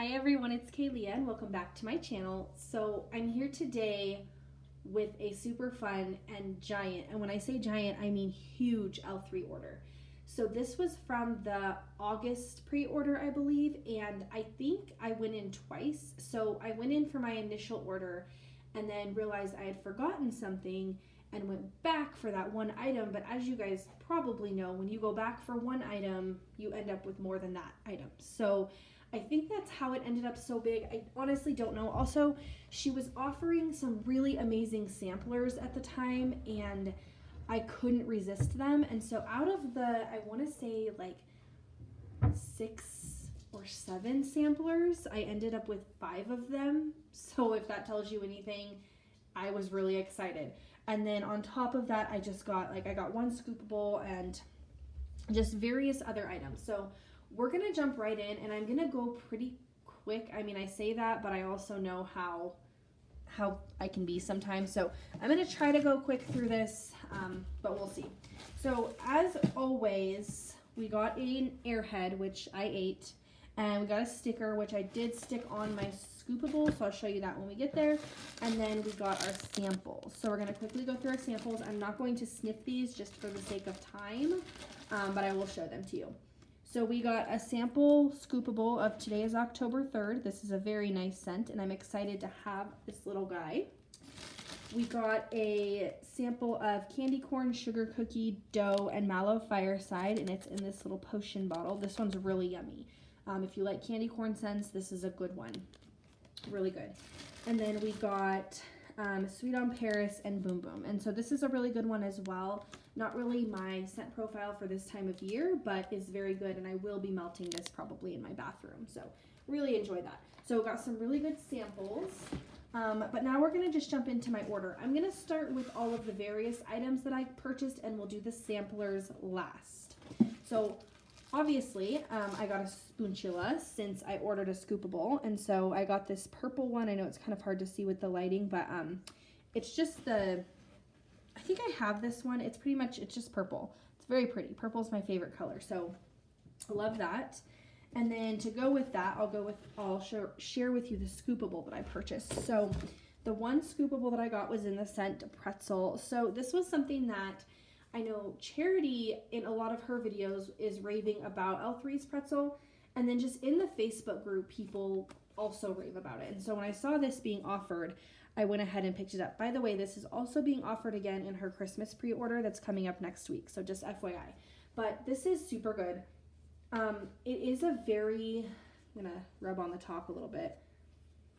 Hi everyone, it's Kaylee and welcome back to my channel. So I'm here today with a super fun and giant, and when I say giant, I mean huge L3 order. So this was from the August pre-order, I believe, and I think I went in twice. So I went in for my initial order and then realized I had forgotten something and went back for that one item. But as you guys probably know, when you go back for one item, you end up with more than that item. So I think that's how it ended up so big. I honestly don't know. Also, she was offering some really amazing samplers at the time, and I couldn't resist them. And so out of the, I want to say like 6 or 7 samplers, I ended up with 5 of them. So if that tells you anything, I was really excited. And then on top of that, I just got I got one scoopable and just various other items. So we're gonna jump right in, and I'm gonna go pretty quick. I mean, I say that, but I also know how I can be sometimes. So I'm gonna try to go quick through this, but we'll see. So as always, we got an airhead, which I ate, and we got a sticker, which I did stick on my scoopable, so I'll show you that when we get there. And then we got our samples. So we're gonna quickly go through our samples. I'm not going to sniff these just for the sake of time, but I will show them to you. So we got a sample scoopable of today is October 3rd. This is a very nice scent, and I'm excited to have this little guy. We got a sample of candy corn, sugar cookie, dough, and mallow fireside, and it's in this little potion bottle. This one's really yummy. If you like candy corn scents, this is a good one. Really good. And then we got Sweet on Paris and Boom Boom. And so this is a really good one as well. Not really my scent profile for this time of year, but is very good, and I will be melting this probably in my bathroom. So really enjoy that. So got some really good samples. But now we're gonna just jump into my order. I'm gonna start with all of the various items that I purchased, and we'll do the samplers last. So obviously, I got a spoonchilla since I ordered a scoopable, and so I got this purple one. I know it's kind of hard to see with the lighting, but it's just I think I have this one. It's pretty much, it's just purple. It's very pretty. Purple is my favorite color, so I love that. And then to go with that, I'll share with you the scoopable that I purchased. So the one scoopable that I got was in the scent pretzel. So this was something that I know Charity, in a lot of her videos, is raving about L3's pretzel. And then just in the Facebook group, people also rave about it. And so when I saw this being offered, I went ahead and picked it up. By the way, this is also being offered again in her Christmas pre-order that's coming up next week. So just FYI. But this is super good. It is a very, I'm going to rub on the top a little bit.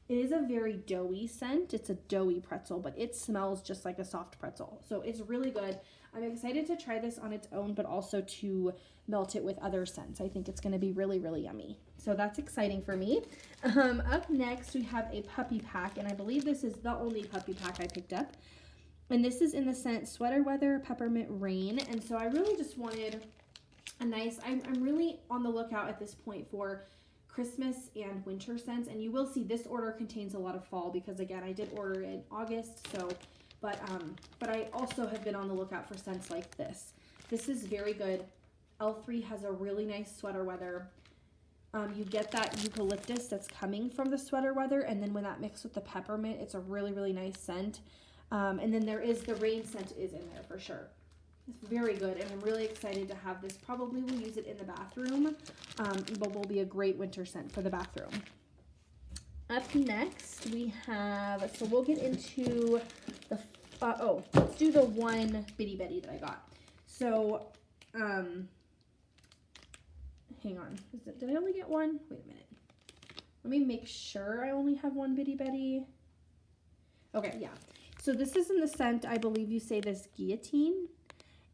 It is a very doughy scent. It's a doughy pretzel, but it smells just like a soft pretzel. So it's really good. I'm excited to try this on its own, but also to melt it with other scents. I think it's going to be really, really yummy. So that's exciting for me. Up next, we have a puppy pack, and I believe this is the only puppy pack I picked up. And this is in the scent Sweater Weather Peppermint Rain. And so I really just wanted a nice, I'm really on the lookout at this point for Christmas and winter scents, and you will see this order contains a lot of fall because, again, I did order in August, so but I also have been on the lookout for scents like this. This is very good. L3 has a really nice Sweater Weather. You get that eucalyptus that's coming from the Sweater Weather, and then when that mixed with the peppermint, it's a really, really nice scent. And then there is the rain scent is in there for sure. It's very good, and I'm really excited to have this. Probably will use it in the bathroom, but will be a great winter scent for the bathroom. Up next, we have, so we'll get into the, let's do the one Bitty Betty that I got. So, hang on, did I only get one? Wait a minute. Let me make sure I only have one Bitty Betty. Okay, yeah. So this is in the scent, I believe you say this Guillotine.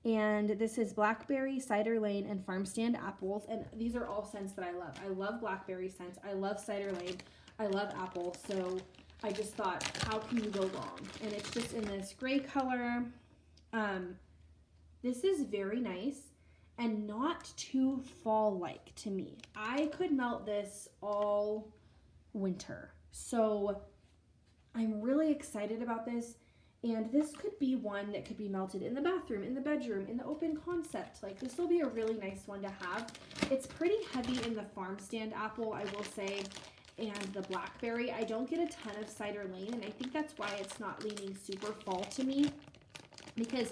And this is Blackberry, Cider Lane, and Farm Stand Apples. And these are all scents that I love. I love blackberry scents. I love Cider Lane. I love apple. So I just thought, how can you go wrong? And it's just in this gray color. This is very nice and not too fall-like to me. I could melt this all winter. So I'm really excited about this. And this could be one that could be melted in the bathroom, in the bedroom, in the open concept. Like, this will be a really nice one to have. It's pretty heavy in the farm stand apple, I will say. and the blackberry. I don't get a ton of Cider Lane, and I think that's why it's not leaning super fall to me, because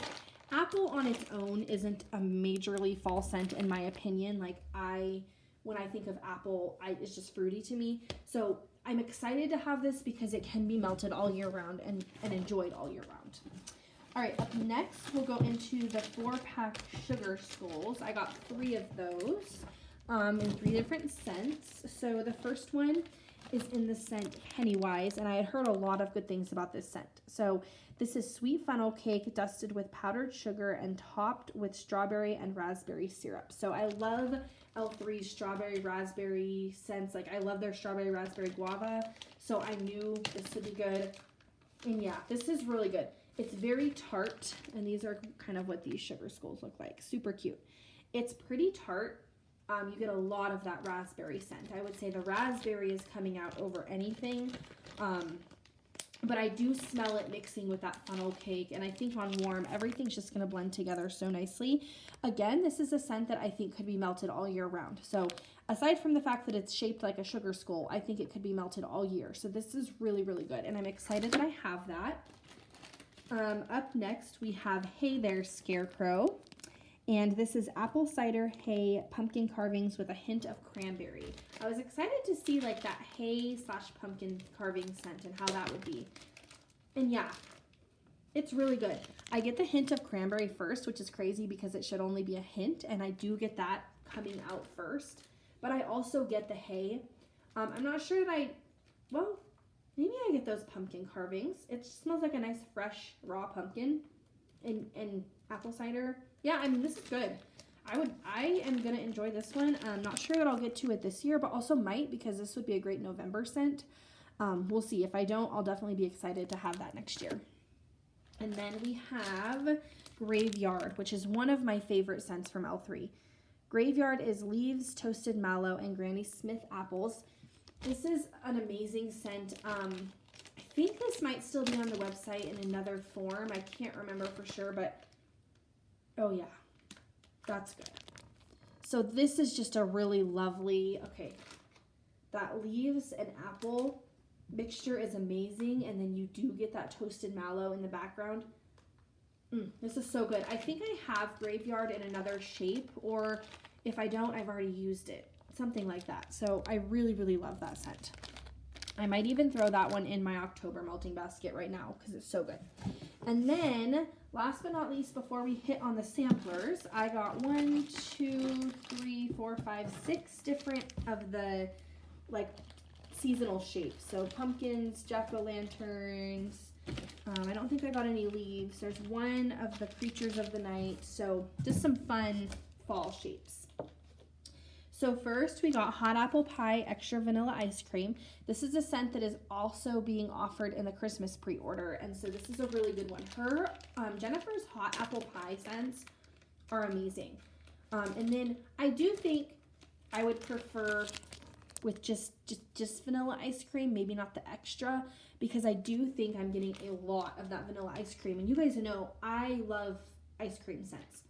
apple on its own isn't a majorly fall scent in my opinion. Like when I think of apple, it's just fruity to me. So I'm excited to have this because it can be melted all year round and enjoyed all year round. All right, up next, we'll go into the 4-pack sugar skulls. I got 3 of those in 3 different scents. So the first one is in the scent Pennywise, and I had heard a lot of good things about this scent. So this is sweet funnel cake dusted with powdered sugar and topped with strawberry and raspberry syrup. So I love L3's strawberry raspberry scents. Like I love their strawberry raspberry guava. So I knew this would be good. And yeah, this is really good. It's very tart, and these are kind of what these sugar skulls look like. Super cute. It's pretty tart. You get a lot of that raspberry scent. I would say the raspberry is coming out over anything. But I do smell it mixing with that funnel cake, and I think on warm, everything's just going to blend together so nicely. Again, this is a scent that I think could be melted all year round. So aside from the fact that it's shaped like a sugar skull, I think it could be melted all year. So this is really, really good, and I'm excited that I have that. Up next, we have Hey There Scarecrow, and this is apple cider hay pumpkin carvings with a hint of cranberry. I was excited to see like that hay / pumpkin carving scent and how that would be. And yeah, it's really good. I get the hint of cranberry first, which is crazy because it should only be a hint, and I do get that coming out first. But I also get the hay. I'm not sure that well, maybe I get those pumpkin carvings. It smells like a nice fresh raw pumpkin and apple cider. Yeah, I mean, this is good. I am going to enjoy this one. I'm not sure that I'll get to it this year, but also might, because this would be a great November scent. We'll see. If I don't, I'll definitely be excited to have that next year. And then we have Graveyard, which is one of my favorite scents from L3. Graveyard is leaves, toasted mallow, and Granny Smith apples. This is an amazing scent. I think this might still be on the website in another form. I can't remember for sure, but oh yeah, that's good. So this is just a really lovely, okay, that leaves and apple mixture is amazing, and then you do get that toasted mallow in the background. This is so good. I think I have Graveyard in another shape, or if I don't, I've already used it. Something like that. So I really, really love that scent. I might even throw that one in my October melting basket right now because it's so good. And then, last but not least, before we hit on the samplers, I got 1, 2, 3, 4, 5, 6 different of the like seasonal shapes. So pumpkins, jack-o'-lanterns. I don't think I got any leaves. There's one of the creatures of the night. So just some fun fall shapes. So first we got Hot Apple Pie Extra Vanilla Ice Cream. This is a scent that is also being offered in the Christmas pre-order, and so this is a really good one. Jennifer's Hot Apple Pie scents are amazing. And then I do think I would prefer with just vanilla ice cream, maybe not the extra, because I do think I'm getting a lot of that vanilla ice cream. And you guys know I love ice cream scents,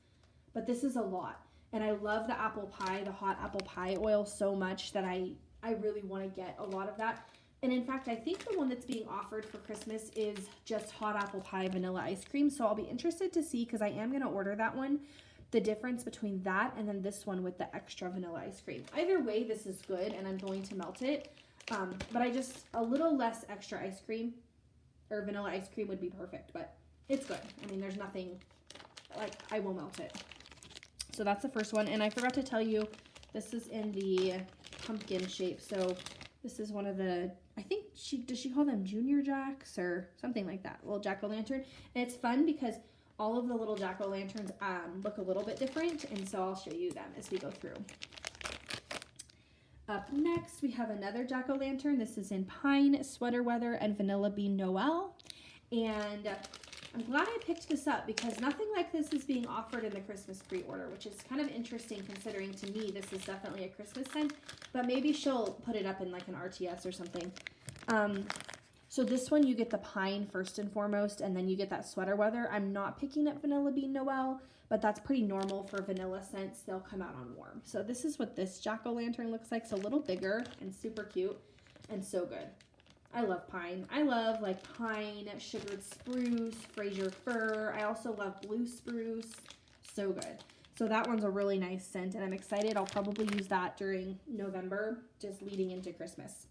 but this is a lot. And I love the apple pie, the hot apple pie oil so much that I really want to get a lot of that. And in fact, I think the one that's being offered for Christmas is just hot apple pie vanilla ice cream. So I'll be interested to see, because I am going to order that one, the difference between that and then this one with the extra vanilla ice cream. Either way, this is good, and I'm going to melt it. But a little less extra ice cream or vanilla ice cream would be perfect, but it's good. I mean, there's nothing, like, I will melt it. So that's the first one. And I forgot to tell you, this is in the pumpkin shape. So this is one of the, I think does she call them Junior Jacks or something like that? Little jack-o'-lantern. And it's fun because all of the little jack-o'-lanterns look a little bit different. And so I'll show you them as we go through. Up next, we have another jack-o'-lantern. This is in Pine, Sweater Weather, and Vanilla Bean Noel. And I'm glad I picked this up because nothing like this is being offered in the Christmas pre-order, which is kind of interesting considering to me this is definitely a Christmas scent, but maybe she'll put it up in like an RTS or something. So this one you get the pine first and foremost, and then you get that sweater weather. I'm not picking up Vanilla Bean Noel, but that's pretty normal for vanilla scents. They'll come out on warm. So this is what this jack-o'-lantern looks like. It's a little bigger and super cute. and so good. I love pine. I love like pine, sugared spruce, Fraser fir. I also love blue spruce. So good. So that one's a really nice scent, and I'm excited. I'll probably use that during November, just leading into Christmas.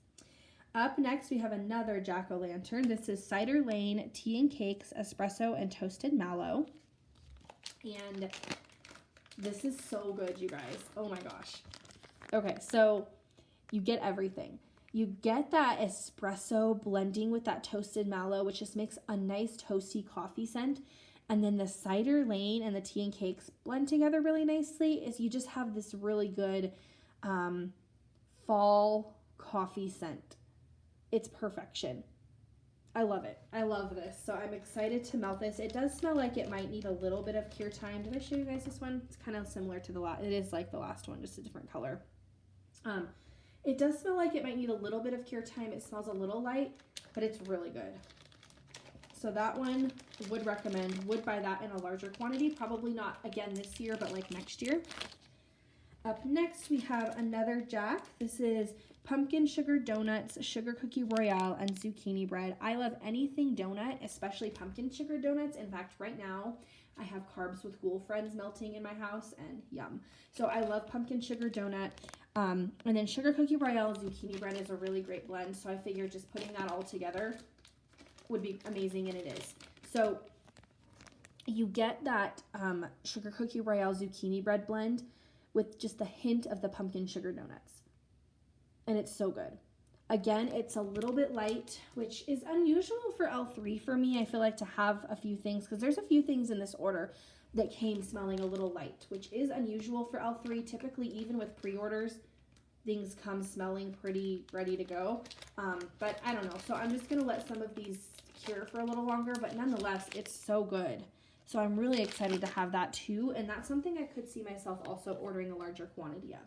Up next, we have another jack-o'-lantern. This is Cider Lane Tea and Cakes, Espresso, and Toasted Mallow. And this is so good, you guys. Oh my gosh. Okay, so you get everything. You get that espresso blending with that toasted mallow, which just makes a nice toasty coffee scent. And then the Cider Lane and the tea and cakes blend together really nicely. Is you just have this really good fall coffee scent. It's perfection. I love it. I love this. So I'm excited to melt this. It does smell like it might need a little bit of cure time. Did I show you guys this one? It's kind of similar to the last. It is like the last one, just a different color. It does smell like it might need a little bit of cure time. It smells a little light, but it's really good. So that one, would recommend, would buy that in a larger quantity. Probably not again this year, but like next year. Up next, we have another Jack. This is pumpkin sugar donuts, sugar cookie royale, and zucchini bread. I love anything donut, especially pumpkin sugar donuts. In fact, right now, I have Carbs with Ghoul Friends melting in my house, and yum. So I love pumpkin sugar donut. And then sugar cookie royale, zucchini bread is a really great blend. So I figured just putting that all together would be amazing, and it is. So you get that sugar cookie royale zucchini bread blend with just a hint of the pumpkin sugar donuts. And it's so good. Again, it's a little bit light, which is unusual for L3 for me. I feel like to have a few things, because there's a few things in this order that came smelling a little light, which is unusual for L3. Typically, even with pre-orders, things come smelling pretty ready to go. But I don't know. So I'm just going to let some of these cure for a little longer, but nonetheless, it's so good. So I'm really excited to have that too. And that's something I could see myself also ordering a larger quantity of.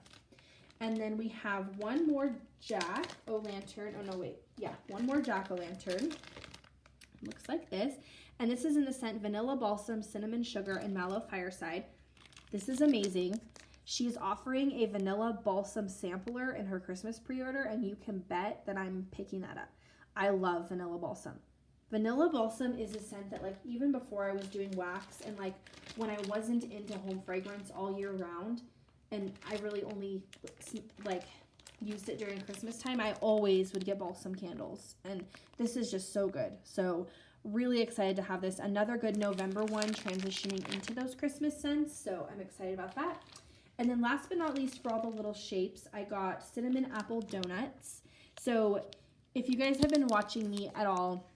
And then we have one more jack-o'-lantern. Oh, no, wait. Yeah, one more jack-o'-lantern. Looks like this. And this is in the scent Vanilla Balsam, Cinnamon Sugar, and Mallow Fireside. This is amazing. She's offering a Vanilla Balsam sampler in her Christmas pre-order, and you can bet that I'm picking that up. I love Vanilla Balsam. Vanilla Balsam is a scent that, like, even before I was doing wax and, like, when I wasn't into home fragrance all year round, and I really only, like, used it during Christmas time, I always would get balsam candles. And this is just so good. So really excited to have this. Another good November one transitioning into those Christmas scents. So I'm excited about that. And then last but not least, for all the little shapes, I got cinnamon apple donuts. So if you guys have been watching me at all,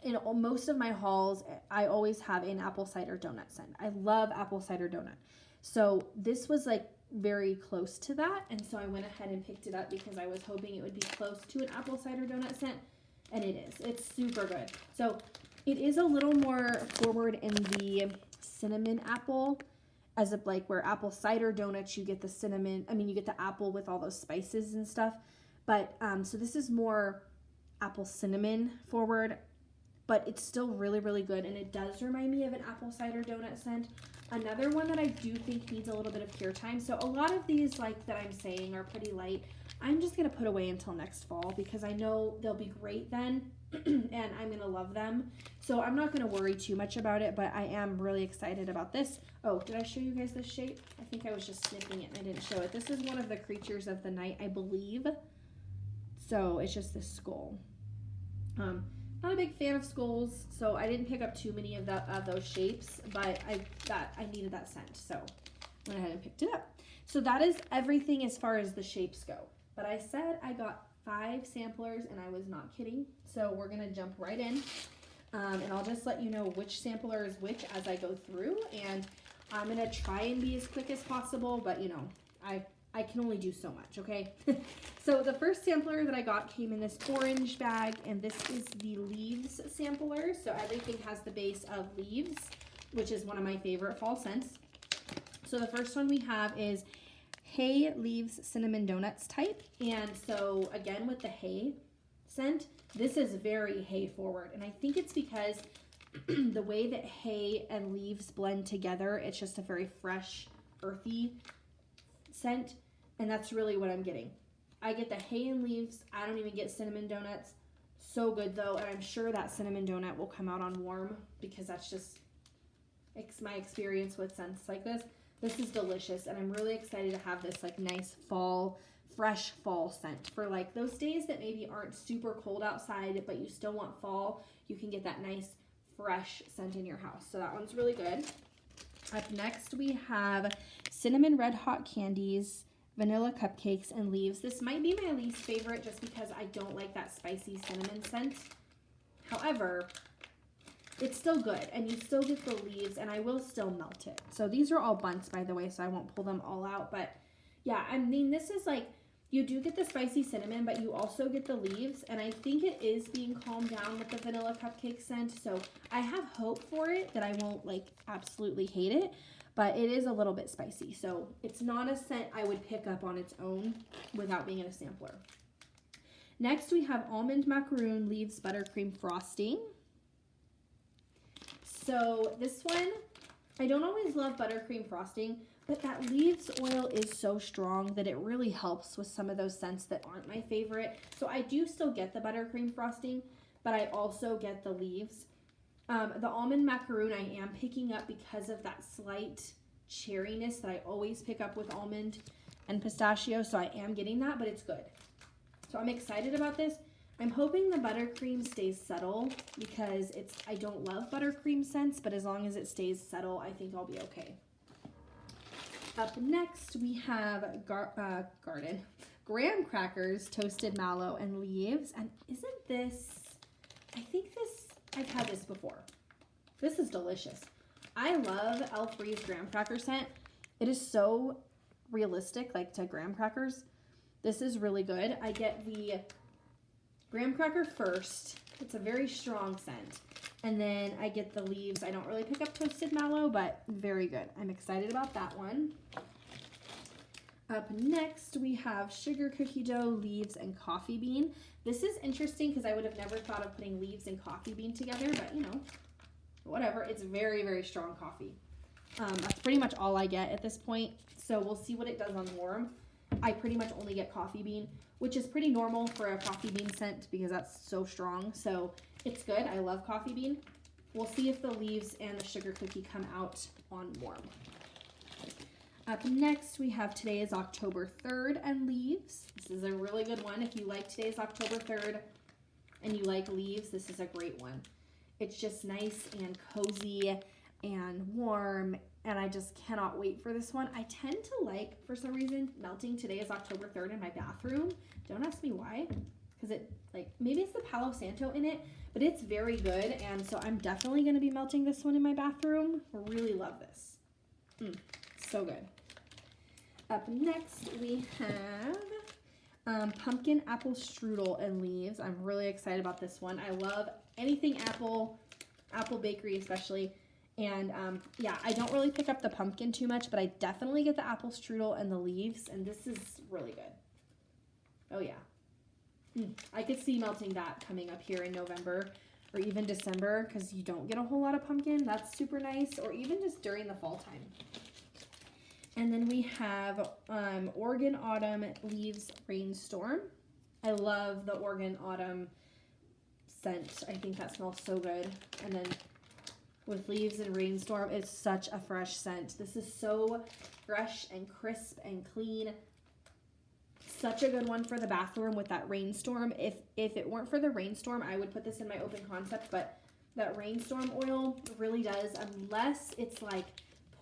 in most of my hauls, I always have an apple cider donut scent. I love apple cider donut. So this was like very close to that. And so I went ahead and picked it up because I was hoping it would be close to an apple cider donut scent. And it is. It's super good. So it is a little more forward in the cinnamon apple, as of like where apple cider donuts, you get the cinnamon, you get the apple with all those spices and stuff. But so this is more apple cinnamon forward, but it's still really, really good. And it does remind me of an apple cider donut scent. Another one that I do think needs a little bit of cure time. So a lot of these, like that I'm saying, are pretty light. I'm just going to put away until next fall because I know they'll be great then and I'm going to love them. So I'm not going to worry too much about it, but I am really excited about this. Oh, did I show you guys this shape? I think I was just sniffing it and I didn't show it. This is one of the creatures of the night, I believe. So it's just this skull. Not a big fan of skulls, so I didn't pick up too many of those shapes, but I needed that scent, so went ahead and picked it up. So that is everything as far as the shapes go. But I said I got 5 samplers, and I was not kidding. So we're gonna jump right in, and I'll just let you know which sampler is which as I go through. And I'm gonna try and be as quick as possible, but you know, I can only do so much, okay? So the first sampler that I got came in this orange bag, and this is the leaves sampler. So everything has the base of leaves, which is one of my favorite fall scents. So the first one we have is hay leaves cinnamon donuts type. And so again, with the hay scent, this is very hay forward. And I think it's because the way that hay and leaves blend together, it's just a very fresh, earthy scent. And that's really what I'm getting. I get the hay and leaves. I don't even get cinnamon donuts. So good though, and I'm sure that cinnamon donut will come out on warm because that's just my experience with scents like this. This is delicious, and I'm really excited to have this like nice fall, fresh fall scent for like those days that maybe aren't super cold outside, but you still want fall. You can get that nice fresh scent in your house. So that one's really good. Up next, we have cinnamon red hot candies, vanilla cupcakes, and leaves. This might be my least favorite just because I don't like that spicy cinnamon scent. However, it's still good, and you still get the leaves, and I will still melt it. So these are all bunts, by the way, so I won't pull them all out. But yeah, I mean, this is like, you do get the spicy cinnamon, but you also get the leaves, and I think it is being calmed down with the vanilla cupcake scent. So I have hope for it that I won't like absolutely hate it, but it is a little bit spicy. So it's not a scent I would pick up on its own without being in a sampler. Next, we have almond macaroon leaves buttercream frosting. So this one, I don't always love buttercream frosting, but that leaves oil is so strong that it really helps with some of those scents that aren't my favorite. So I do still get the buttercream frosting, but I also get the leaves. The almond macaroon I am picking up because of that slight cherryness that I always pick up with almond and pistachio. So I am getting that, but it's good. So I'm excited about this. I'm hoping the buttercream stays subtle because I don't love buttercream scents, but as long as it stays subtle, I think I'll be okay. Up next, we have graham crackers, toasted mallow, and leaves. And isn't this, I've had this before. This is delicious. I love L3's graham cracker scent. It is so realistic, like to graham crackers. This is really good. I get the graham cracker first. It's a very strong scent. And then I get the leaves. I don't really pick up toasted mallow, but very good. I'm excited about that one. Up next, we have sugar cookie dough, leaves, and coffee bean. This is interesting because I would have never thought of putting leaves and coffee bean together, but you know, whatever. It's very, very strong coffee. That's pretty much all I get at this point. So we'll see what it does on warm. I pretty much only get coffee bean, which is pretty normal for a coffee bean scent because that's so strong. So it's good. I love coffee bean. We'll see if the leaves and the sugar cookie come out on warm. Up next, we have Today is October 3rd and leaves. This is a really good one. If you like Today's October 3rd and you like leaves, this is a great one. It's just nice and cozy and warm, and I just cannot wait for this one. I tend to like, for some reason, melting Today is October 3rd in my bathroom. Don't ask me why, because it, like, maybe it's the Palo Santo in it, but it's very good, and so I'm definitely going to be melting this one in my bathroom. I really love this. So good. Up next, we have pumpkin apple strudel and leaves. I'm really excited about this one. I love anything apple bakery especially. And yeah, I don't really pick up the pumpkin too much, but I definitely get the apple strudel and the leaves, and this is really good. Oh yeah. I could see melting that coming up here in November or even December because you don't get a whole lot of pumpkin. That's super nice, or even just during the fall time. And then we have Oregon Autumn Leaves Rainstorm. I love the Oregon Autumn scent. I think that smells so good. And then with leaves and rainstorm, it's such a fresh scent. This is so fresh and crisp and clean. Such a good one for the bathroom with that rainstorm. If it weren't for the rainstorm, I would put this in my open concept, but that rainstorm oil really does, unless it's like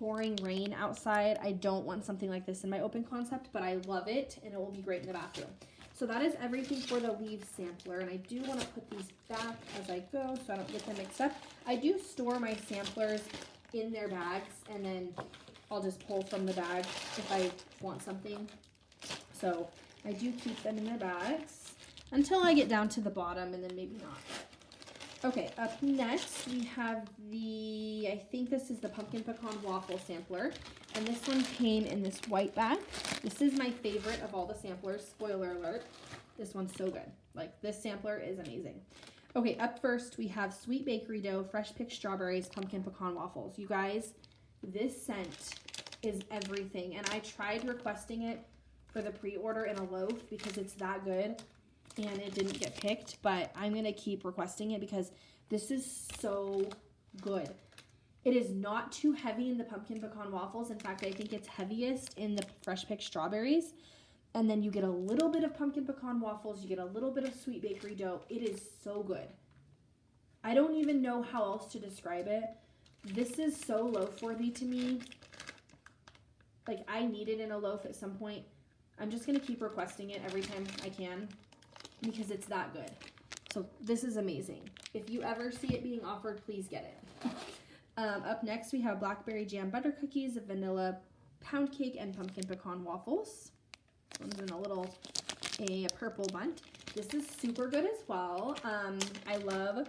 pouring rain outside. I don't want something like this in my open concept, but I love it, and it will be great in the bathroom. So that is everything for the leaf sampler, and I do want to put these back as I go so I don't get them mixed up. I do store my samplers in their bags, and then I'll just pull from the bag if I want something. So I do keep them in their bags until I get down to the bottom, and then maybe not. Okay, up next we have I think this is the pumpkin pecan waffle sampler, and this one came in this white bag. This is my favorite of all the samplers, spoiler alert. This one's so good. Like, this sampler is amazing. Okay, up first we have sweet bakery dough, fresh picked strawberries, pumpkin pecan waffles. You guys, this scent is everything, and I tried requesting it or the pre-order in a loaf because it's that good and it didn't get picked, but I'm going to keep requesting it because this is so good. It is not too heavy in the pumpkin pecan waffles. In fact, I think it's heaviest in the fresh picked strawberries. And then you get a little bit of pumpkin pecan waffles. You get a little bit of sweet bakery dough. It is so good. I don't even know how else to describe it. This is so loaf worthy to me. Like, I need it in a loaf at some point. I'm just going to keep requesting it every time I can because it's that good. So this is amazing. If you ever see it being offered, please get it. Up next, we have blackberry jam butter cookies, vanilla pound cake, and pumpkin pecan waffles. One's in a purple bunt. This is super good as well. I love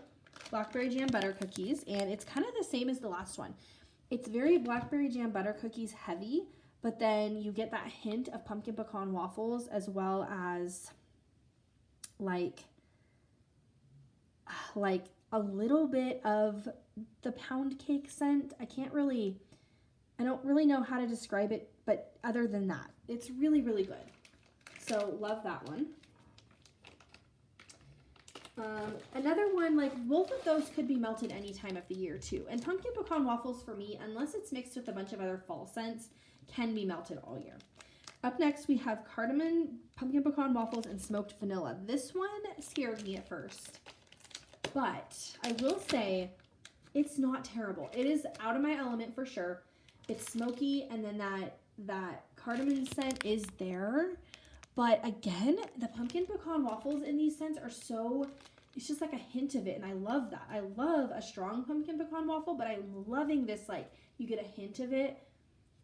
blackberry jam butter cookies, and it's kind of the same as the last one. It's very blackberry jam butter cookies heavy, but then you get that hint of pumpkin pecan waffles as well as like a little bit of the pound cake scent. I don't really know how to describe it, but other than that, it's really, really good. So love that one. Another one, like both of those could be melted any time of the year too. And pumpkin pecan waffles for me, unless it's mixed with a bunch of other fall scents, can be melted all year. Up next, we have cardamom, pumpkin pecan waffles, and smoked vanilla. This one scared me at first, but I will say it's not terrible. It is out of my element for sure. It's smoky, and then that cardamom scent is there. But again, the pumpkin pecan waffles in these scents are so, it's just like a hint of it, and I love that. I love a strong pumpkin pecan waffle, but I'm loving this, like, you get a hint of it.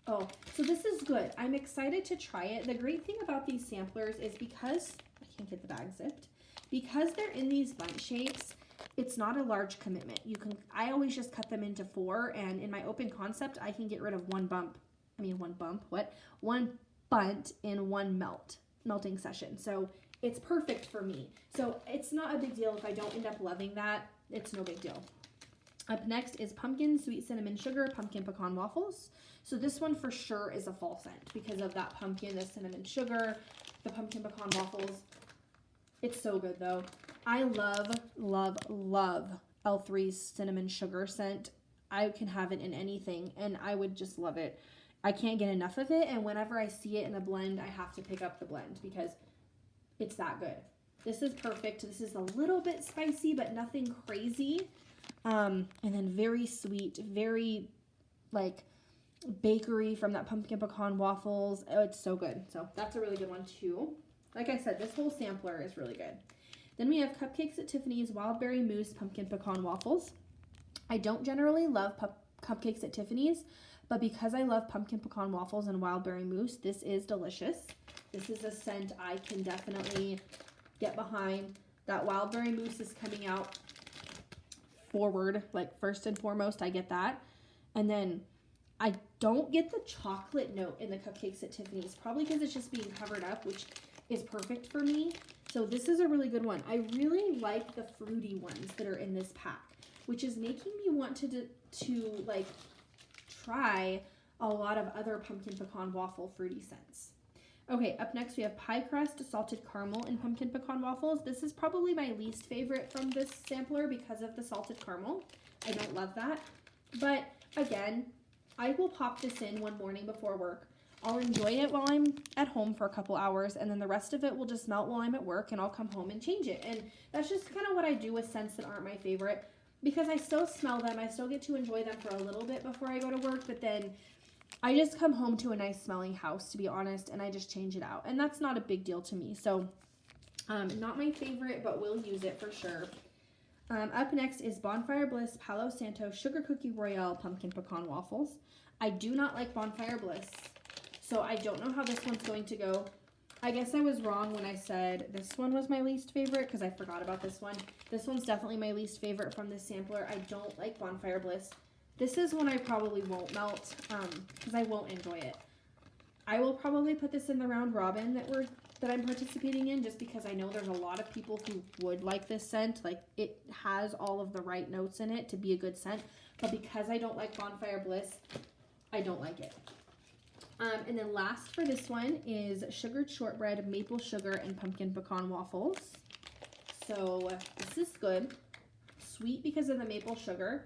Oh, so this is good. I'm excited to try it. The great thing about these samplers is because, I can't get the bag zipped, because they're in these bunch shapes, it's not a large commitment. I always just cut them into 4, and in my open concept, I can get rid of one bunt in one melting session. So it's perfect for me. So it's not a big deal if I don't end up loving that. It's no big deal. Up next is pumpkin, sweet cinnamon sugar, pumpkin pecan waffles. So this one for sure is a fall scent because of that pumpkin, the cinnamon sugar, the pumpkin pecan waffles. It's so good though. I love, love, love L3's cinnamon sugar scent. I can have it in anything and I would just love it. I can't get enough of it, and whenever I see it in a blend, I have to pick up the blend because it's that good. This is perfect. This is a little bit spicy, but nothing crazy. And then very sweet, very like bakery from that pumpkin pecan waffles. Oh, it's so good. So that's a really good one too. Like I said, this whole sampler is really good. Then we have Cupcakes at Tiffany's Wild Berry Mousse Pumpkin Pecan Waffles. I don't generally love Cupcakes at Tiffany's, but because I love pumpkin pecan waffles and wild berry mousse, this is delicious. This is a scent I can definitely get behind. That wild berry mousse is coming out forward, like first and foremost, I get that. And then I don't get the chocolate note in the Cupcakes at Tiffany's, probably because it's just being covered up, which is perfect for me. So this is a really good one. I really like the fruity ones that are in this pack, which is making me want to like try a lot of other pumpkin pecan waffle fruity scents. Okay, up next we have pie crust, salted caramel, and pumpkin pecan waffles. This is probably my least favorite from this sampler because of the salted caramel. I don't love that. But again, I will pop this in one morning before work. I'll enjoy it while I'm at home for a couple hours, and then the rest of it will just melt while I'm at work, and I'll come home and change it. And that's just kind of what I do with scents that aren't my favorite, because I still smell them. I still get to enjoy them for a little bit before I go to work, but then I just come home to a nice smelling house, to be honest, and I just change it out. And that's not a big deal to me. So not my favorite, but we'll use it for sure. Up next is Bonfire Bliss Palo Santo Sugar Cookie Royale Pumpkin Pecan Waffles. I do not like Bonfire Bliss, so I don't know how this one's going to go. I guess I was wrong when I said this one was my least favorite because I forgot about this one. This one's definitely my least favorite from this sampler. I don't like Bonfire Bliss. This is one I probably won't melt because I won't enjoy it. I will probably put this in the round robin that I'm participating in just because I know there's a lot of people who would like this scent. Like, it has all of the right notes in it to be a good scent. But because I don't like Bonfire Bliss, I don't like it. And then last for this one is sugared shortbread, maple sugar, and pumpkin pecan waffles. So this is good. Sweet because of the maple sugar,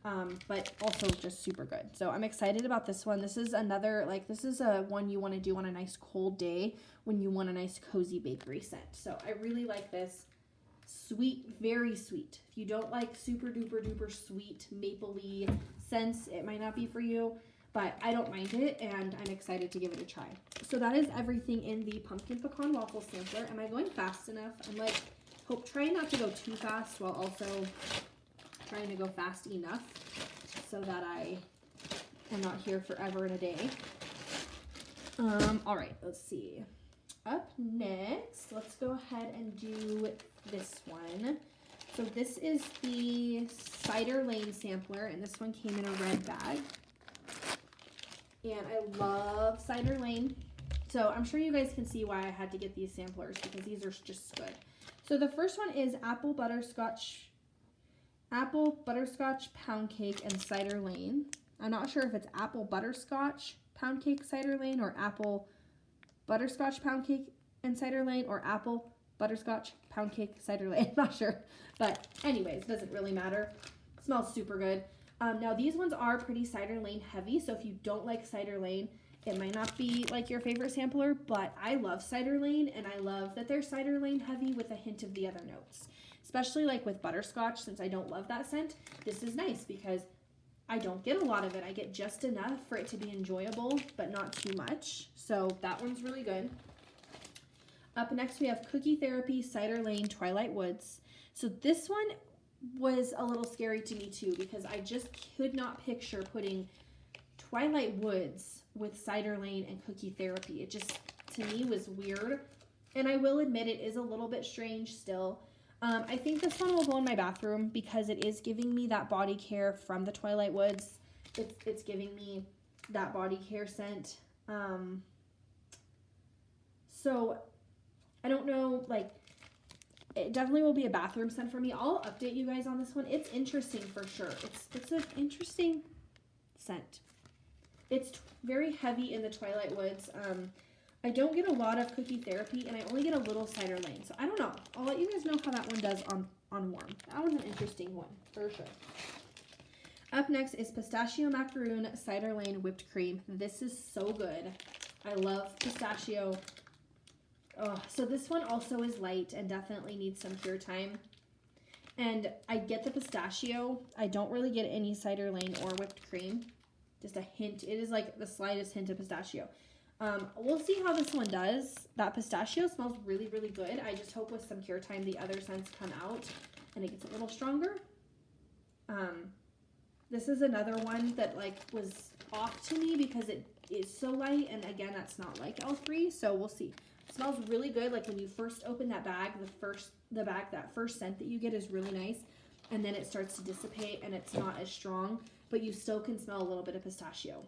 but also just super good. So I'm excited about this one. This is another, like, this is a one you want to do on a nice cold day when you want a nice cozy bakery scent. So I really like this. Sweet, very sweet. If you don't like super duper duper sweet mapley scents, it might not be for you. But I don't mind it, and I'm excited to give it a try. So that is everything in the pumpkin pecan waffle sampler. Am I going fast enough? I'm like, trying not to go too fast while also trying to go fast enough so that I am not here forever and a day. All right, let's see. Up next, let's go ahead and do this one. So this is the Cider Lane sampler, and this one came in a red bag. And I love Cider Lane. So I'm sure you guys can see why I had to get these samplers, because these are just good. So the first one is apple butterscotch pound cake and Cider Lane. I'm not sure if it's apple butterscotch pound cake Cider Lane or apple butterscotch pound cake and Cider Lane or apple butterscotch pound cake Cider Lane. I'm not sure. But anyways, doesn't really matter. Smells super good. Now these ones are pretty Cider Lane heavy, so if you don't like Cider Lane, it might not be like your favorite sampler, but I love Cider Lane, and I love that they're Cider Lane heavy with a hint of the other notes. Especially like with butterscotch, since I don't love that scent, this is nice because I don't get a lot of it. I get just enough for it to be enjoyable, but not too much. So that one's really good. Up next, we have Cookie Therapy Cider Lane Twilight Woods. So this one was a little scary to me too, because I just could not picture putting Twilight Woods with Cider Lane and Cookie Therapy. It just, to me, was weird. And I will admit it is a little bit strange still. I think this one will go in my bathroom because it is giving me that body care from the Twilight Woods. It's giving me that body care scent. So I don't know, like, it definitely will be a bathroom scent for me. I'll update you guys on this one. It's interesting for sure. It's an interesting scent. It's very heavy in the Twilight Woods. I don't get a lot of Cookie Therapy, and I only get a little Cider Lane. So I don't know. I'll let you guys know how that one does on warm. That one's an interesting one for sure. Up next is Pistachio Macaroon Cider Lane Whipped Cream. This is so good. I love pistachio. Oh, so this one also is light and definitely needs some cure time. And I get the pistachio. I don't really get any Cider Lane or whipped cream. Just a hint. It is like the slightest hint of pistachio. We'll see how this one does. That pistachio smells really, really good. I just hope with some cure time the other scents come out and it gets a little stronger. This is another one that like was off to me because it is so light, and again, that's not like L3, so we'll see. It smells really good. Like when you first open that bag, that first scent that you get is really nice, and then it starts to dissipate and it's not as strong, but you still can smell a little bit of pistachio.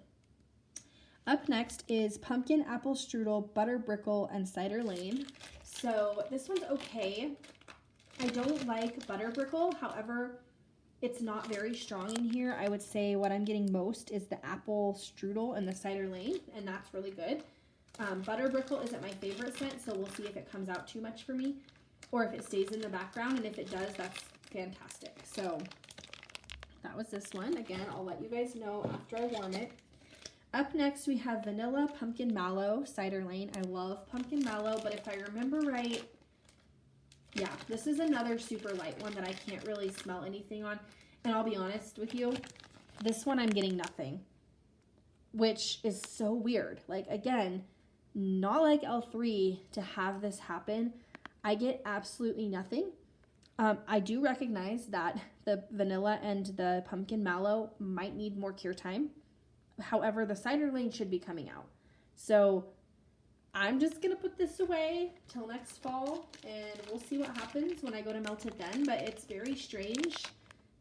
Up next is Pumpkin Apple Strudel, Butter Brickle, and Cider Lane. So this one's okay. I don't like Butter Brickle, however, it's not very strong in here. I would say what I'm getting most is the Apple Strudel and the Cider Lane, and that's really good. Butter Brickle isn't my favorite scent, so we'll see if it comes out too much for me, or if it stays in the background, and if it does, that's fantastic. So that was this one. Again, I'll let you guys know after I warm it. Up next, we have Vanilla Pumpkin Mallow Cider Lane. I love pumpkin mallow, but if I remember right, yeah, this is another super light one that I can't really smell anything on. And I'll be honest with you, this one I'm getting nothing, which is so weird. Like, again, not like L3 to have this happen. I get absolutely nothing. I do recognize that the vanilla and the pumpkin mallow might need more cure time. However, the Cider Lane should be coming out. So I'm just going to put this away till next fall, and we'll see what happens when I go to melt it then. But it's very strange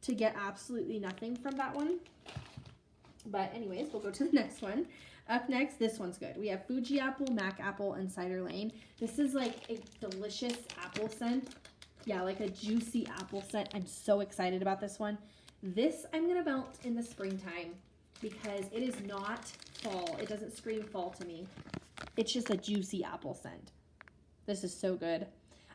to get absolutely nothing from that one. But anyways, we'll go to the next one. Up next, this one's good. We have Fuji Apple, Mac Apple, and Cider Lane. This is like a delicious apple scent. Yeah, like a juicy apple scent. I'm so excited about this one. This I'm going to melt in the springtime. because it is not fall. It doesn't scream fall to me. It's just a juicy apple scent. This is so good.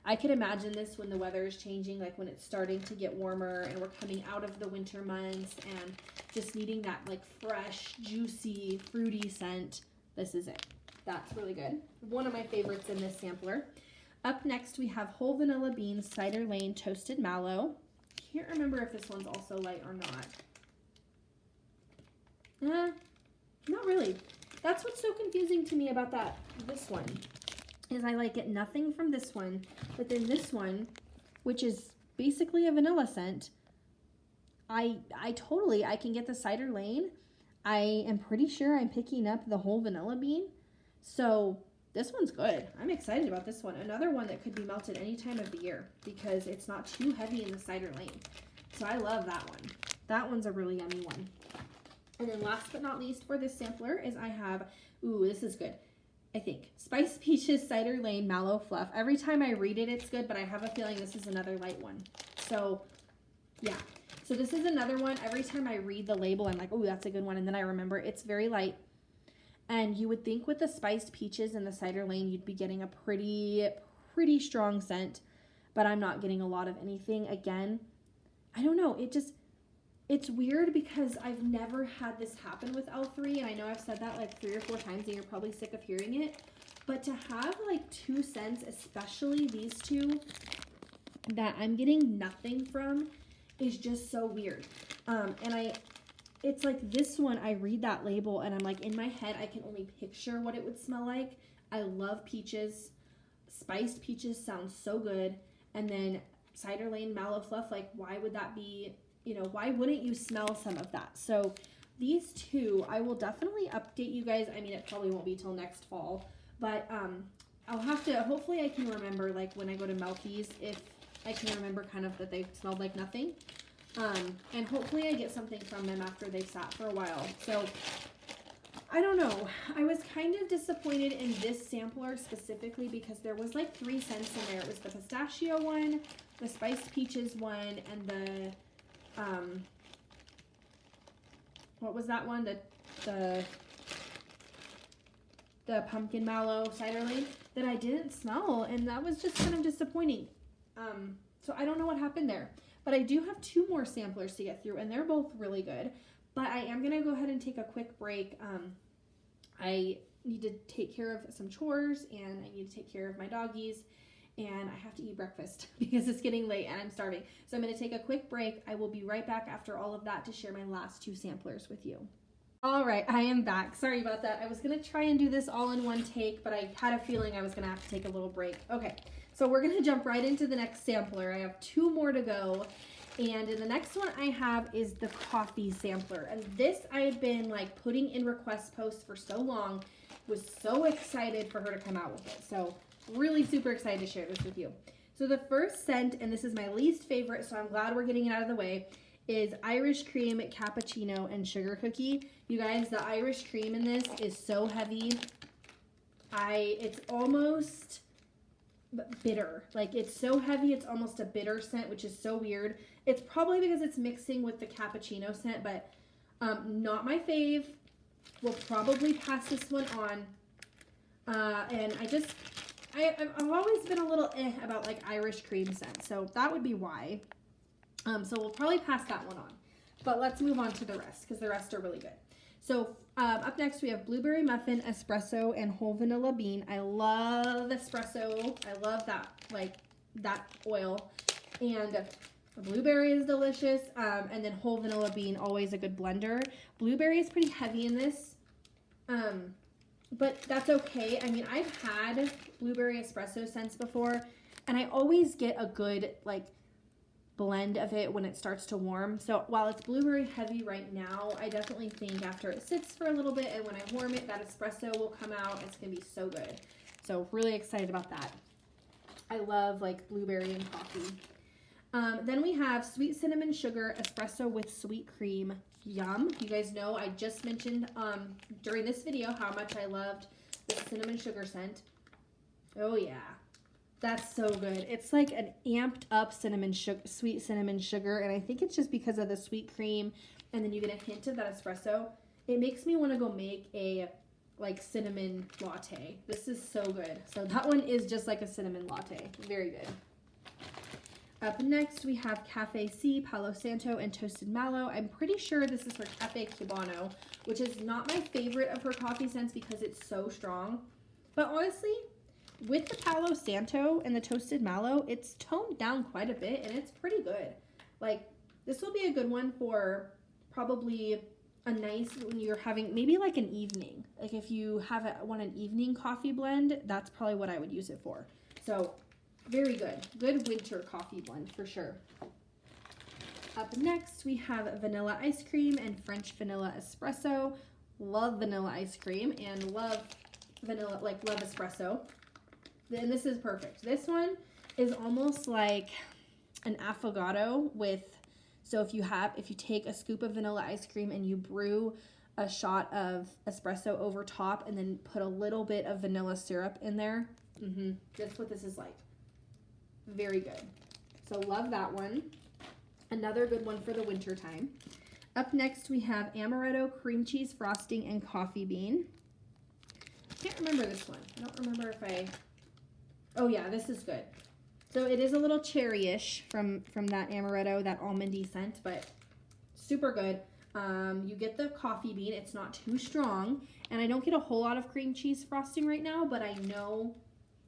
I could imagine this when the weather is changing, like when it's starting to get warmer and we're coming out of the winter months and just needing that like fresh, juicy, fruity scent. This is it. That's really good. One of my favorites in this sampler. Up next, we have Whole Vanilla Bean Cider Lane Toasted Mallow. Can't remember if this one's also light or not. Not really. That's what's so confusing to me about this one. Is I like get nothing from this one, but then this one, which is basically a vanilla scent, I can get the Cider Lane. I am pretty sure I'm picking up the Whole Vanilla Bean. So this one's good. I'm excited about this one. Another one that could be melted any time of the year because it's not too heavy in the Cider Lane. So I love that one. That one's a really yummy one. And then last but not least for this sampler is I have, this is good. I think Spiced Peaches Cider Lane Mallow Fluff. Every time I read it, it's good, but I have a feeling this is another light one. So yeah. So this is another one. Every time I read the label, I'm like, that's a good one. And then I remember it's very light. And you would think with the Spiced Peaches and the Cider Lane, you'd be getting a pretty strong scent, but I'm not getting a lot of anything. Again, I don't know. It's weird because I've never had this happen with L3, and I know I've said that like 3 or 4 times, and you're probably sick of hearing it. But to have like 2 scents, especially these 2, that I'm getting nothing from is just so weird. It's like this one, I read that label, and I'm like, in my head, I can only picture what it would smell like. I love peaches. Spiced Peaches sounds so good. And then Cider Lane Mallow Fluff, like why would that be... why wouldn't you smell some of that? So these 2, I will definitely update you guys. I mean, it probably won't be till next fall, but I'll have to, hopefully I can remember, like when I go to Melky's, if I can remember kind of that they smelled like nothing. And hopefully I get something from them after they've sat for a while. So I don't know. I was kind of disappointed in this sampler specifically because there was like 3 scents in there. It was the pistachio one, the Spiced Peaches one, and the what was that one? The pumpkin mallow Cider Lane that I didn't smell, and that was just kind of disappointing. So I don't know what happened there, but I do have 2 more samplers to get through, and they're both really good. But I am gonna go ahead and take a quick break. I need to take care of some chores, and I need to take care of my doggies. And I have to eat breakfast because it's getting late and I'm starving. So I'm going to take a quick break. I will be right back after all of that to share my last 2 samplers with you. All right, I am back. Sorry about that. I was going to try and do this all in one take, but I had a feeling I was going to have to take a little break. Okay, so we're going to jump right into the next sampler. I have 2 more to go. And the next one I have is the coffee sampler. And this I had been like putting in request posts for so long. Was so excited for her to come out with it. So really super excited to share this with you. So the first scent, and this is my least favorite, so I'm glad we're getting it out of the way, is Irish Cream Cappuccino and Sugar Cookie. You guys, the Irish cream in this is so heavy. It's almost bitter. Like it's so heavy, it's almost a bitter scent, which is so weird. It's probably because it's mixing with the cappuccino scent, but not my fave. We'll probably pass this one on. And I've always been a little about like Irish cream scent, so that would be why. So we'll probably pass that one on. But let's move on to the rest because the rest are really good. So up next we have Blueberry Muffin, Espresso, and Whole Vanilla Bean. I love espresso. I love that, like that oil. And the blueberry is delicious. And then Whole Vanilla Bean, always a good blender. Blueberry is pretty heavy in this. But that's okay. I mean, I've had blueberry espresso scents before, and I always get a good, like, blend of it when it starts to warm. So while it's blueberry heavy right now, I definitely think after it sits for a little bit and when I warm it, that espresso will come out. It's going to be so good. So really excited about that. I love, like, blueberry and coffee. Then we have Sweet Cinnamon Sugar Espresso with Sweet Cream. Yum. You guys know I just mentioned during this video how much I loved the cinnamon sugar scent. Oh yeah, that's so good. It's like an amped up sweet cinnamon sugar, and I think it's just because of the sweet cream, and then you get a hint of that espresso. it makes me want to go make a like cinnamon latte. This is so good. So that one is just like a cinnamon latte. Very good. Up next, we have Cafe C, Palo Santo, and Toasted Mallow. I'm pretty sure this is her Cafe Cubano, which is not my favorite of her coffee scents because it's so strong. But honestly, with the Palo Santo and the Toasted Mallow, it's toned down quite a bit, and it's pretty good. Like, this will be a good one for probably a nice, when you're having, maybe like an evening. Like, if you want an evening coffee blend, that's probably what I would use it for. So, very good. Good winter coffee blend for sure. Up next, we have vanilla ice cream and French vanilla espresso. Love vanilla ice cream and love vanilla, like love espresso. And this is perfect. This one is almost like an affogato with, so if you take a scoop of vanilla ice cream and you brew a shot of espresso over top and then put a little bit of vanilla syrup in there. That's what this is like. Very good. So love that one. Another good one for the winter time. Up next, we have amaretto, cream cheese frosting, and coffee bean. I can't remember this one. I don't remember if I... Oh yeah, this is good. So it is a little cherry-ish from that amaretto, that almondy scent, but super good. You get the coffee bean. It's not too strong. And I don't get a whole lot of cream cheese frosting right now, but I know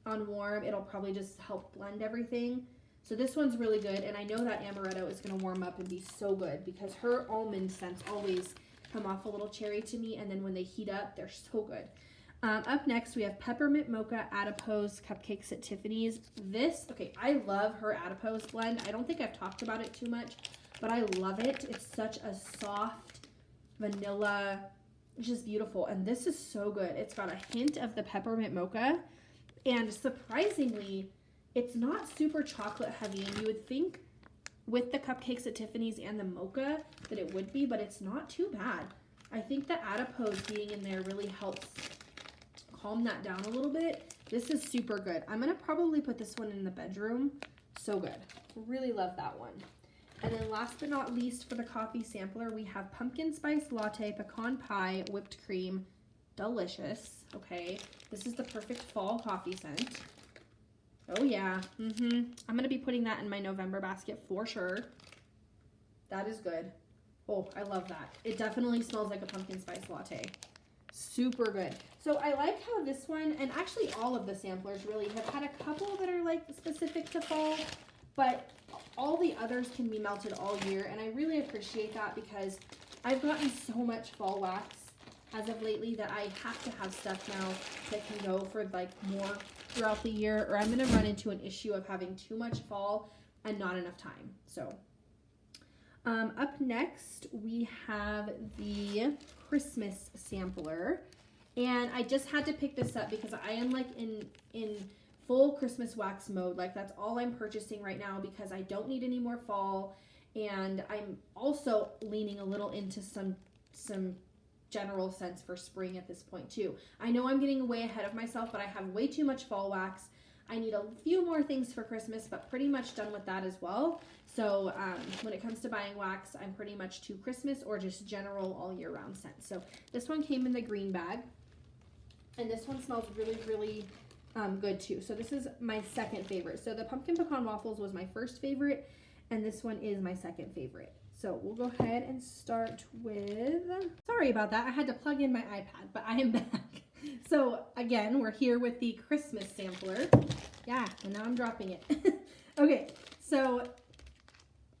on warm, it'll probably just help blend everything. So this one's really good, and I know that amaretto is going to warm up and be so good because her almond scents always come off a little cherry to me, and then when they heat up, they're so good. Up next, we have peppermint mocha adipose cupcakes at Tiffany's. I love her adipose blend. I don't think I've talked about it too much, but I love it. It's such a soft vanilla, it's just beautiful, and this is so good. It's got a hint of the peppermint mocha. And surprisingly, it's not super chocolate heavy. And you would think with the cupcakes at Tiffany's and the mocha that it would be, but it's not too bad. I think the adipose being in there really helps calm that down a little bit. This is super good. I'm going to probably put this one in the bedroom. So good. Really love that one. And then last but not least for the coffee sampler, we have pumpkin spice latte, pecan pie, whipped cream. Delicious. Okay, this is the perfect fall coffee scent. Oh yeah. I'm gonna be putting that in my November basket for sure. That is good. Oh, I love that. It definitely smells like a pumpkin spice latte. Super good. So I like how this one, and actually all of the samplers really, have had a couple that are like specific to fall, but all the others can be melted all year, and I really appreciate that because I've gotten so much fall wax as of lately that I have to have stuff now that can go for like more throughout the year, or I'm going to run into an issue of having too much fall and not enough time. So up next we have the Christmas sampler, and I just had to pick this up because I am like in full Christmas wax mode. Like that's all I'm purchasing right now because I don't need any more fall, and I'm also leaning a little into some general sense for spring at this point too. I know I'm getting way ahead of myself, but I have way too much fall wax. I need a few more things for Christmas, but pretty much done with that as well. So when it comes to buying wax, I'm pretty much to Christmas or just general all year round scents. So this one came in the green bag, and this one smells really, really good too. So this is my second favorite. So the pumpkin pecan waffles was my first favorite, and this one is my second favorite. So we'll go ahead and start with, sorry about that, I had to plug in my iPad, but I am back. So again, we're here with the Christmas sampler. Yeah, and now I'm dropping it. Okay, so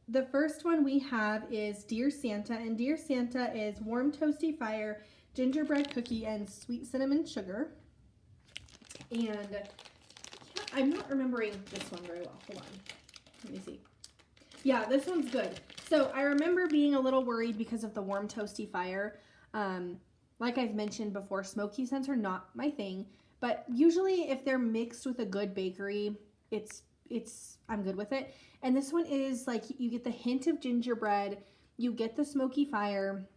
the first one we have is Dear Santa, and Dear Santa is warm toasty fire, gingerbread cookie, and sweet cinnamon sugar. And I'm not remembering this one very well. Hold on, let me see. Yeah, this one's good. So I remember being a little worried because of the warm toasty fire. Like I've mentioned before, smoky scents are not my thing, but usually if they're mixed with a good bakery, I'm good with it. And this one is like, you get the hint of gingerbread, you get the smoky fire,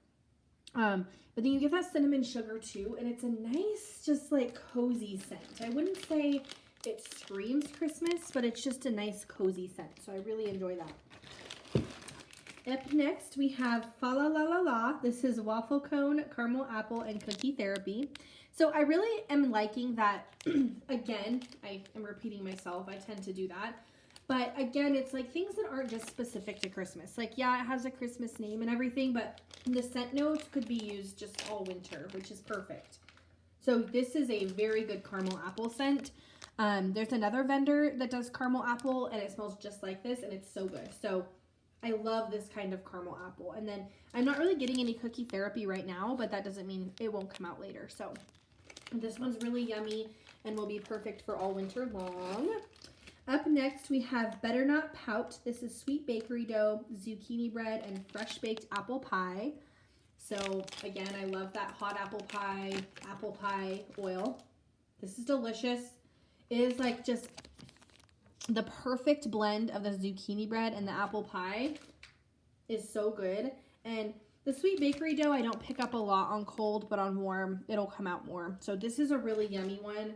but then you get that cinnamon sugar too, and it's a nice, just like cozy scent. I wouldn't say it screams Christmas, but it's just a nice cozy scent, so I really enjoy that. Up next, we have Fa La La La La. This is waffle cone, caramel apple, and cookie therapy. So I really am liking that. Again, I am repeating myself. I tend to do that. But again, it's like things that aren't just specific to Christmas. Like, yeah, it has a Christmas name and everything, but the scent notes could be used just all winter, which is perfect. So this is a very good caramel apple scent. There's another vendor that does caramel apple, and it smells just like this, and it's so good. So I love this kind of caramel apple. And then I'm not really getting any cookie therapy right now, but that doesn't mean it won't come out later. So this one's really yummy and will be perfect for all winter long. Up next, we have Better Not Pout. This is sweet bakery dough, zucchini bread, and fresh baked apple pie. So again, I love that hot apple pie oil. This is delicious. It is like just the perfect blend of the zucchini bread and the apple pie is so good. And the sweet bakery dough, I don't pick up a lot on cold, but on warm, it'll come out more. So this is a really yummy one.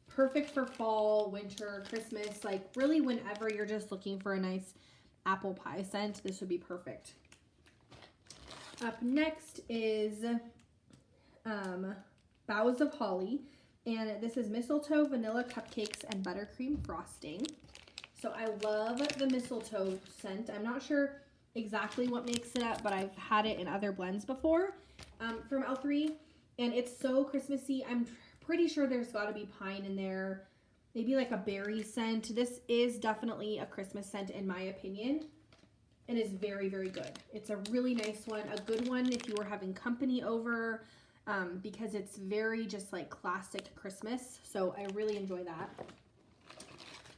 Perfect for fall, winter, Christmas, like really whenever you're just looking for a nice apple pie scent, this would be perfect. Up next is Boughs of Holly, and this is mistletoe, vanilla cupcakes, and buttercream frosting. So I love the mistletoe scent. I'm not sure exactly what makes it up, but I've had it in other blends before from L3, and it's so Christmassy. I'm pretty sure there's got to be pine in there, maybe like a berry scent. This is definitely a Christmas scent in my opinion, and is very, very good. It's a really nice one, a good one if you were having company over, because it's very just like classic Christmas. So I really enjoy that.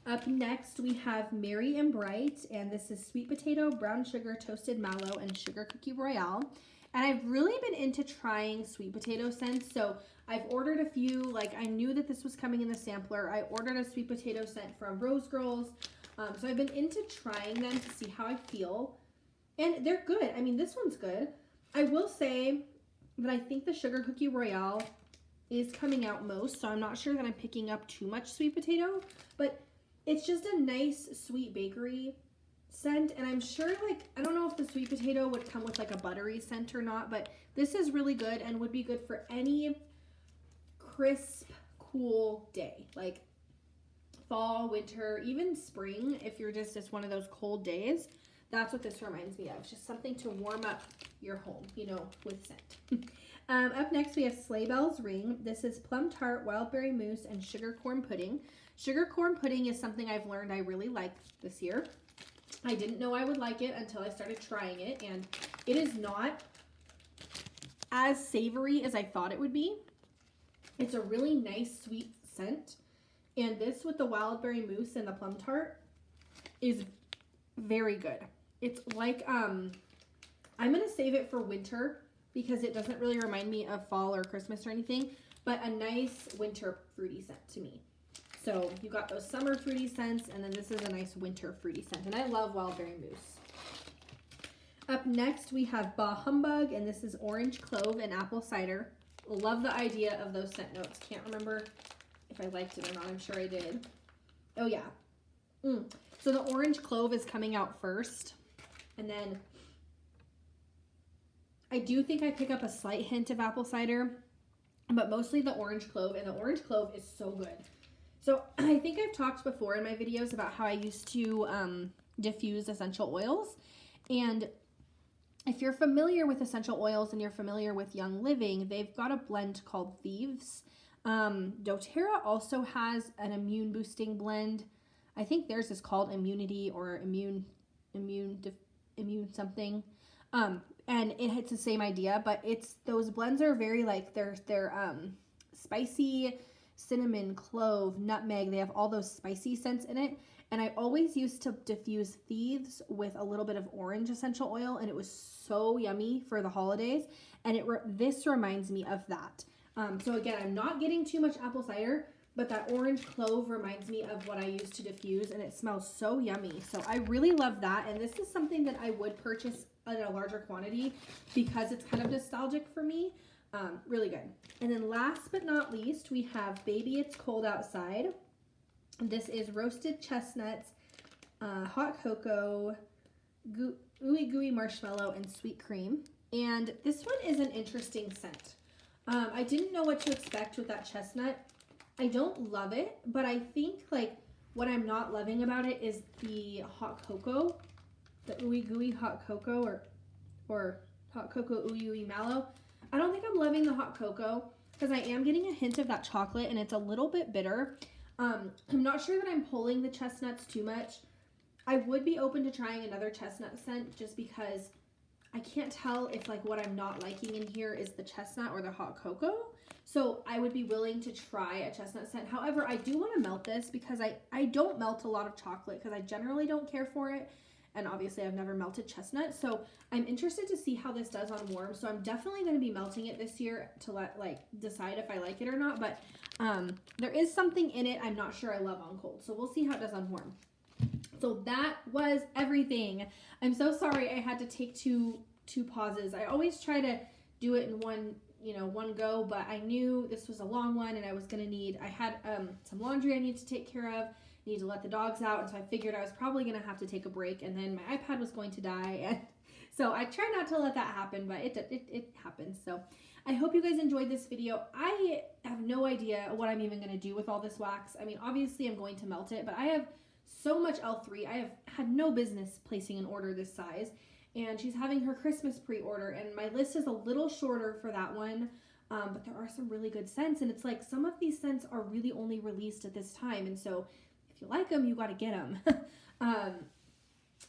Up next, we have Merry and Bright, and this is sweet potato, brown sugar, toasted mallow, and sugar cookie royale. And I've really been into trying sweet potato scents, so I've ordered a few. Like, I knew that this was coming in the sampler. I ordered a sweet potato scent from Rose Girls, so I've been into trying them to see how I feel, and they're good. I mean, this one's good. I will say that I think the sugar cookie royale is coming out most, so I'm not sure that I'm picking up too much sweet potato, but it's just a nice sweet bakery scent, and I'm sure, like, I don't know if the sweet potato would come with like a buttery scent or not, but this is really good and would be good for any crisp, cool day, like fall, winter, even spring. If you're just one of those cold days, that's what this reminds me of. Just something to warm up your home, you know, with scent. Up next, we have Sleigh Bells Ring. This is plum tart, wild berry mousse, and sugar corn pudding. Sugar corn pudding is something I've learned I really like this year. I didn't know I would like it until I started trying it, and it is not as savory as I thought it would be. It's a really nice sweet scent, and this with the wild berry mousse and the plum tart is very good. It's like, I'm going to save it for winter because it doesn't really remind me of fall or Christmas or anything, but a nice winter fruity scent to me. So you got those summer fruity scents, and then this is a nice winter fruity scent, and I love wild berry mousse. Up next, we have Bah Humbug, and this is orange clove and apple cider. Love the idea of those scent notes. Can't remember if I liked it or not. I'm sure I did. Oh, yeah. So the orange clove is coming out first, and then I do think I pick up a slight hint of apple cider, but mostly the orange clove, and the orange clove is so good. So I think I've talked before in my videos about how I used to diffuse essential oils, and if you're familiar with essential oils and you're familiar with Young Living, they've got a blend called Thieves. doTERRA also has an immune boosting blend. I think theirs is called Immunity or immune something. And it's the same idea, but those blends are very like they're spicy, cinnamon, clove, nutmeg. They have all those spicy scents in it. And I always used to diffuse Thieves with a little bit of orange essential oil, and it was so yummy for the holidays. And this reminds me of that. So again, I'm not getting too much apple cider, but that orange clove reminds me of what I used to diffuse, and it smells so yummy. So I really love that, and this is something that I would purchase in a larger quantity because it's kind of nostalgic for me. Really good. And then last but not least, we have Baby It's Cold Outside. This is roasted chestnuts, hot cocoa, Ooey Gooey Marshmallow and Sweet Cream. And this one is an interesting scent. I didn't know what to expect with that chestnut. I don't love it, but I think like what I'm not loving about it is the hot cocoa, the Ooey Gooey hot cocoa or hot cocoa Ooey Ooey Mallow. I don't think I'm loving the hot cocoa because I am getting a hint of that chocolate and it's a little bit bitter. I'm not sure that I'm pulling the chestnuts too much. I would be open to trying another chestnut scent just because I can't tell if like what I'm not liking in here is the chestnut or the hot cocoa. So I would be willing to try a chestnut scent. However, I do want to melt this because I don't melt a lot of chocolate because I generally don't care for it. And obviously I've never melted chestnut. So I'm interested to see how this does on warm. So I'm definitely going to be melting it this year to decide if I like it or not. But there is something in it I'm not sure I love on cold. So we'll see how it does on warm. So that was everything. I'm so sorry I had to take two pauses. I always try to do it in one go, but I knew this was a long one and I had some laundry I need to take care of, need to let the dogs out, and so I figured I was probably gonna have to take a break, and then my iPad was going to die, and so I try not to let that happen, but it happens. So I hope you guys enjoyed this video. I have no idea what I'm even gonna do with all this wax. I mean, obviously I'm going to melt it, but I have so much L3. I have had no business placing an order this size, and she's having her Christmas pre-order, and my list is a little shorter for that one, but there are some really good scents, and it's like some of these scents are really only released at this time, and so if you like them, you got to get them.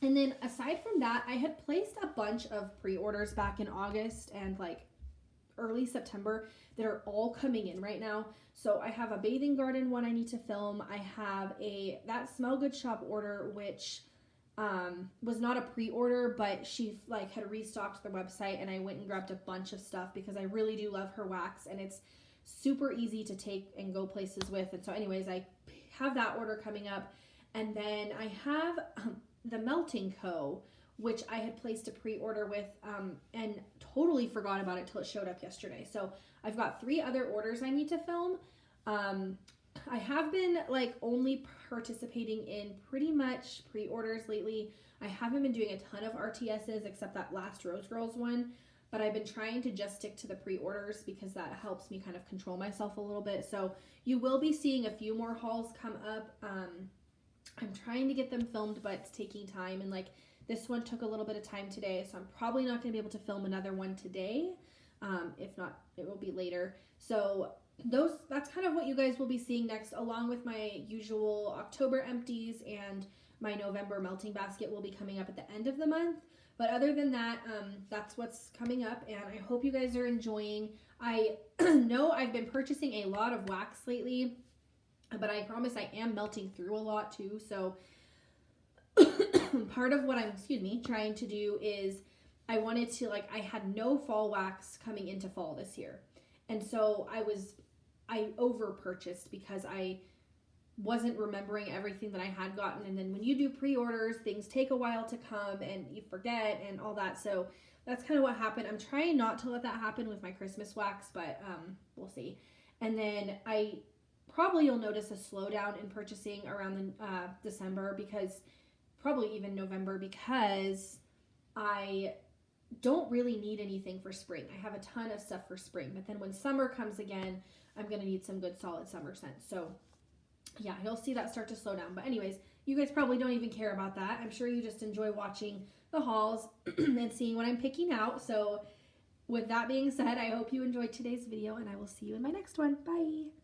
And then aside from that, I had placed a bunch of pre-orders back in August and like early September that are all coming in right now. So I have a bathing garden one I need to film. I have that Smell Good shop order, which was not a pre-order, but she like had restocked the website, and I went and grabbed a bunch of stuff because I really do love her wax, and it's super easy to take and go places with. And so anyways, I have that order coming up, and then I have the Melting Co., which I had placed a pre-order with and totally forgot about it till it showed up yesterday. So I've got 3 other orders I need to film. I have been like only participating in pretty much pre-orders lately. I haven't been doing a ton of RTSs except that last Rose Girls one, but I've been trying to just stick to the pre-orders because that helps me kind of control myself a little bit. So you will be seeing a few more hauls come up. I'm trying to get them filmed, but it's taking time, and like this one took a little bit of time today, so I'm probably not going to be able to film another one today. If not, it will be later. So that's kind of what you guys will be seeing next, along with my usual October empties, and my November melting basket will be coming up at the end of the month. But other than that, that's what's coming up, and I hope you guys are enjoying. I know I've been purchasing a lot of wax lately, but I promise I am melting through a lot too. So part of what I'm, trying to do is I wanted to, I had no fall wax coming into fall this year. And so I over purchased because I wasn't remembering everything that I had gotten. And then when you do pre-orders, things take a while to come and you forget and all that. So that's kind of what happened. I'm trying not to let that happen with my Christmas wax, but we'll see. And then you'll notice a slowdown in purchasing around December, because probably even November, because I don't really need anything for spring. I have a ton of stuff for spring, but then when summer comes again, I'm going to need some good solid summer scents. So yeah, you'll see that start to slow down. But anyways, you guys probably don't even care about that. I'm sure you just enjoy watching the hauls and seeing what I'm picking out. So with that being said, I hope you enjoyed today's video, and I will see you in my next one. Bye.